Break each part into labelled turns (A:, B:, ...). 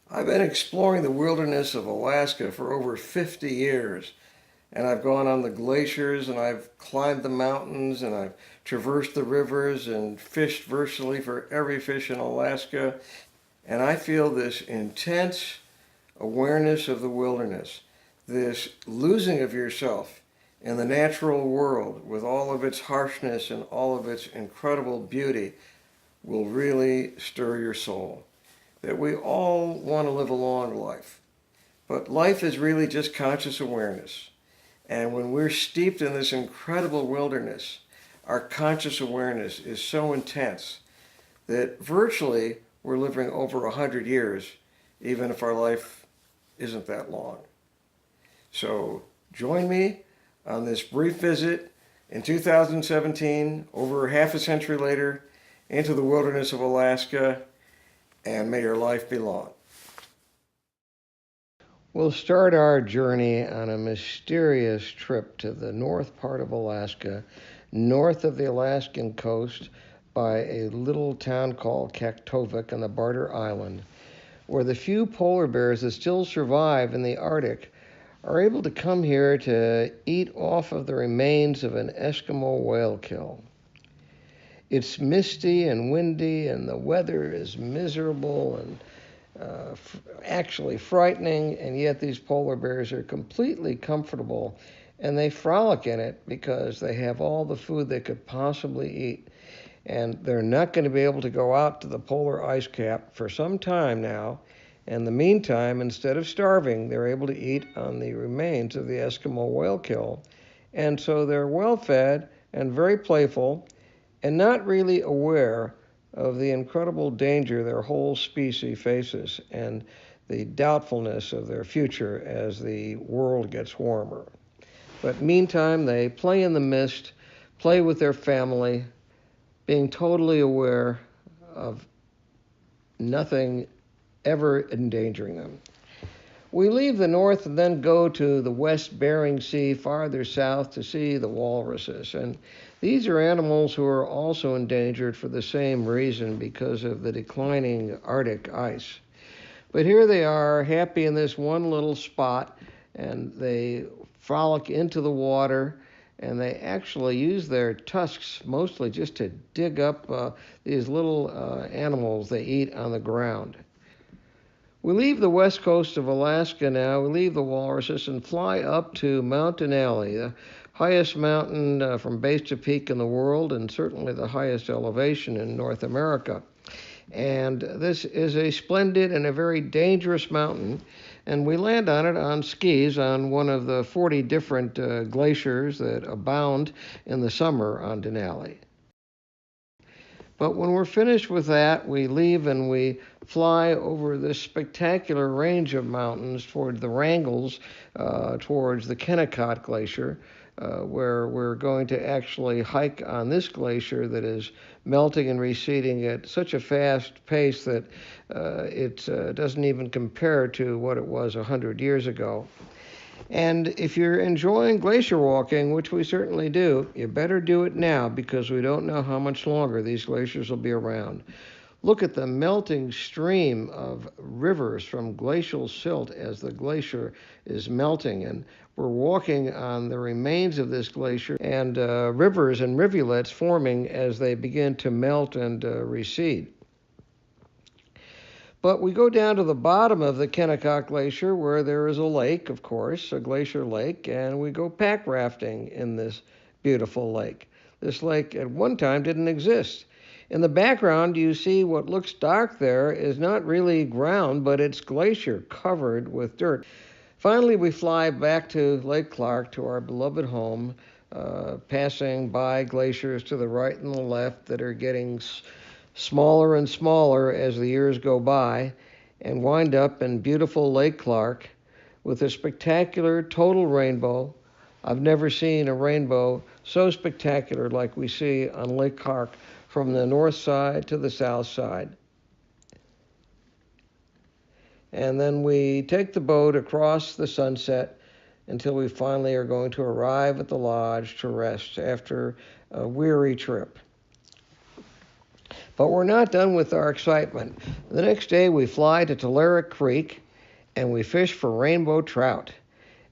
A: I've been exploring the wilderness of Alaska for over 50 years, and I've gone on the glaciers and I've climbed the mountains and I've traversed the rivers and fished virtually for every fish in Alaska. And I feel this intense awareness of the wilderness, this losing of yourself in the natural world with all of its harshness and all of its incredible beauty will really stir your soul. That we all want to live a long life, but life is really just conscious awareness. And when we're steeped in this incredible wilderness, our conscious awareness is so intense that virtually we're living over 100 years, even if our life isn't that long. So join me on this brief visit in 2017, over half a century later, into the wilderness of Alaska, and may your life be long. We'll start our journey on a mysterious trip to the north part of Alaska, north of the Alaskan coast, by a little town called Kaktovik on the Barter Island, where the few polar bears that still survive in the Arctic are able to come here to eat off of the remains of an Eskimo whale kill. It's misty and windy, and the weather is miserable and actually frightening, and yet these polar bears are completely comfortable, and they frolic in it because they have all the food they could possibly eat. And they're not going to be able to go out to the polar ice cap for some time now. In the meantime, instead of starving, they're able to eat on the remains of the Eskimo whale kill. And so they're well fed and very playful and not really aware of the incredible danger their whole species faces and the doubtfulness of their future as the world gets warmer. But meantime, they play in the mist, play with their family, being totally aware of nothing ever endangering them. We leave the north and then go to the west Bering Sea, farther south, to see the walruses. And these are animals who are also endangered for the same reason, because of the declining Arctic ice. But here they are, happy in this one little spot, and they frolic into the water, and they actually use their tusks mostly just to dig up these little animals they eat on the ground. We leave the west coast of Alaska now. We leave the walruses and fly up to Mount Denali, the highest mountain from base to peak in the world, and certainly the highest elevation in North America. And this is a splendid and a very dangerous mountain, and we land on it on skis on one of the 40 different glaciers that abound in the summer on Denali. But when we're finished with that, we leave and we fly over this spectacular range of mountains toward the Wrangles, towards the Kennicott Glacier, where we're going to actually hike on this glacier that is melting and receding at such a fast pace that it doesn't even compare to what it was 100 years ago. And if you're enjoying glacier walking, which we certainly do, you better do it now, because we don't know how much longer these glaciers will be around. Look at the melting stream of rivers from glacial silt as the glacier is melting. And we're walking on the remains of this glacier, and rivers and rivulets forming as they begin to melt and recede. But we go down to the bottom of the Kennecott Glacier, where there is a lake, of course, a glacier lake, and we go pack rafting in this beautiful lake. This lake at one time didn't exist. In the background, you see what looks dark there is not really ground, but it's glacier covered with dirt. Finally, we fly back to Lake Clark, to our beloved home, passing by glaciers to the right and the left that are getting smaller and smaller as the years go by, and wind up in beautiful Lake Clark with a spectacular total rainbow. I've never seen a rainbow so spectacular like we see on Lake Clark from the north side to the south side. And then we take the boat across the sunset until we finally are going to arrive at the lodge to rest after a weary trip. But we're not done with our excitement. The next day we fly to Telarik Creek and we fish for rainbow trout.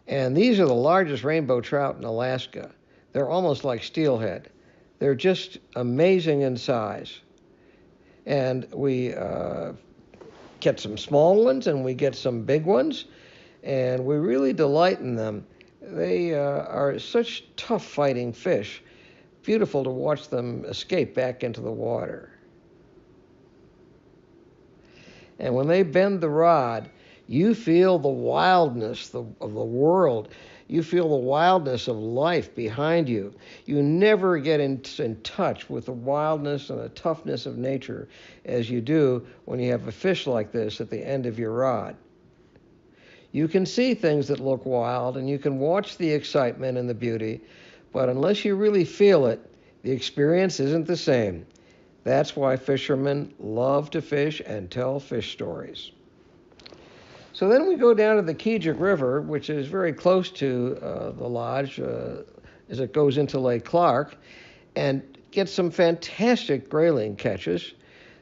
A: And these are the largest rainbow trout in Alaska. They're almost like steelhead. They're just amazing in size. And we get some small ones and we get some big ones, and we really delight in them. They are such tough fighting fish. Beautiful to watch them escape back into the water. And when they bend the rod, you feel the wildness of the world. You feel the wildness of life behind you. You never get in touch with the wildness and the toughness of nature as you do when you have a fish like this at the end of your rod. You can see things that look wild and you can watch the excitement and the beauty, but unless you really feel it, the experience isn't the same. That's why fishermen love to fish and tell fish stories. So then we go down to the Kijik River, which is very close to the lodge as it goes into Lake Clark, and get some fantastic grayling catches.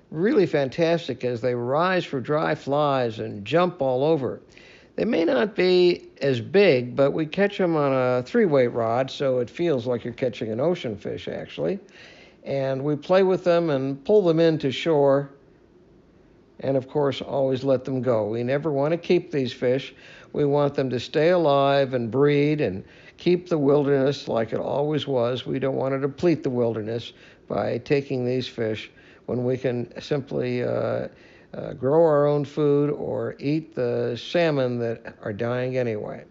A: Really fantastic as they rise for dry flies and jump all over. They may not be as big, but we catch them on a 3-weight rod, so it feels like you're catching an ocean fish, actually. And we play with them and pull them into shore, and of course always let them go. We never want to keep these fish. We want them to stay alive and breed and keep the wilderness like it always was. We don't want to deplete the wilderness by taking these fish when we can simply grow our own food or eat the salmon that are dying anyway.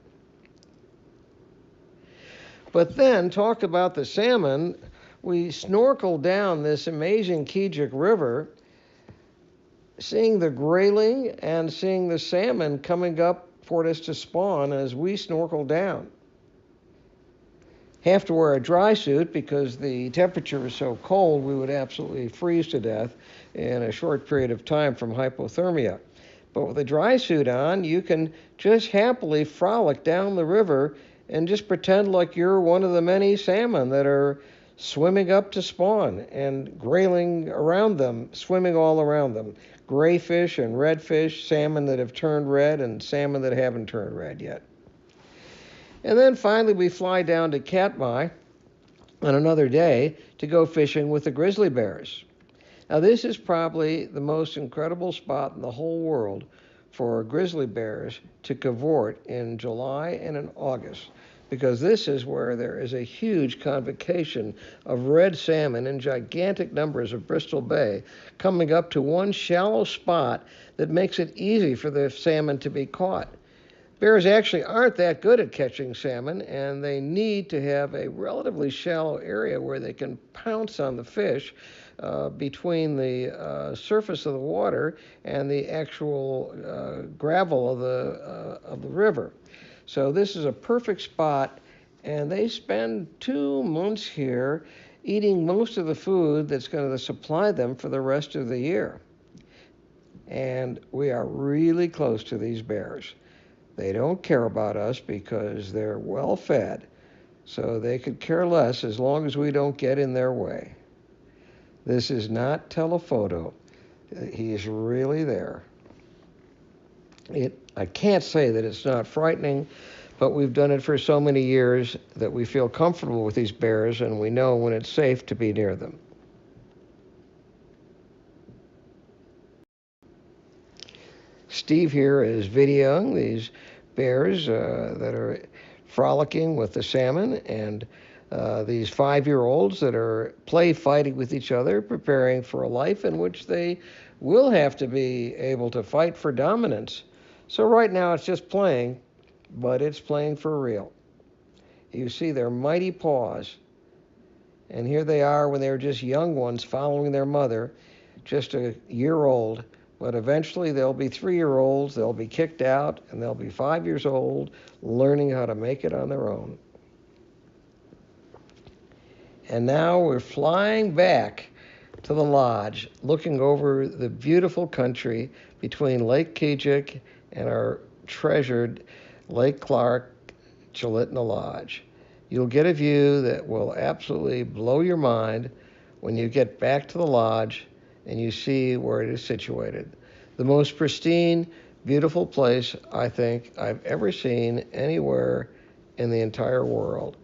A: But then, talk about the salmon. We snorkel down this amazing Kijik River, seeing the grayling and seeing the salmon coming up for us to spawn as we snorkel down. Have to wear a dry suit because the temperature is so cold we would absolutely freeze to death in a short period of time from hypothermia. But with a dry suit on, you can just happily frolic down the river and just pretend like you're one of the many salmon that are swimming up to spawn and grayling around them, swimming all around them. Gray fish and red fish, salmon that have turned red and salmon that haven't turned red yet. And then finally we fly down to Katmai on another day to go fishing with the Grizzly Bears. Now this is probably the most incredible spot in the whole world for grizzly bears to cavort in July and in August, because this is where there is a huge convocation of red salmon in gigantic numbers of Bristol Bay coming up to one shallow spot that makes it easy for the salmon to be caught. Bears actually aren't that good at catching salmon, and they need to have a relatively shallow area where they can pounce on the fish between the surface of the water and the actual gravel of the river. So this is a perfect spot, and they spend 2 months here eating most of the food that's going to supply them for the rest of the year. And we are really close to these bears. They don't care about us because they're well fed, so they could care less as long as we don't get in their way. This is not telephoto. He is really there. I can't say that it's not frightening, but we've done it for so many years that we feel comfortable with these bears, and we know when it's safe to be near them. Steve here is videoing these bears that are frolicking with the salmon, and these 5-year-olds that are play fighting with each other, preparing for a life in which they will have to be able to fight for dominance. So right now it's just playing, but it's playing for real. You see their mighty paws, and here they are when they were just young ones following their mother, just a year old. But eventually they'll be 3-year-olds, they'll be kicked out, and they'll be 5 years old, learning how to make it on their own. And now we're flying back to the lodge, looking over the beautiful country between Lake Kijik and our treasured Lake Clark Chulitna Lodge. You'll get a view that will absolutely blow your mind when you get back to the lodge and you see where it is situated. The most pristine, beautiful place I think I've ever seen anywhere in the entire world.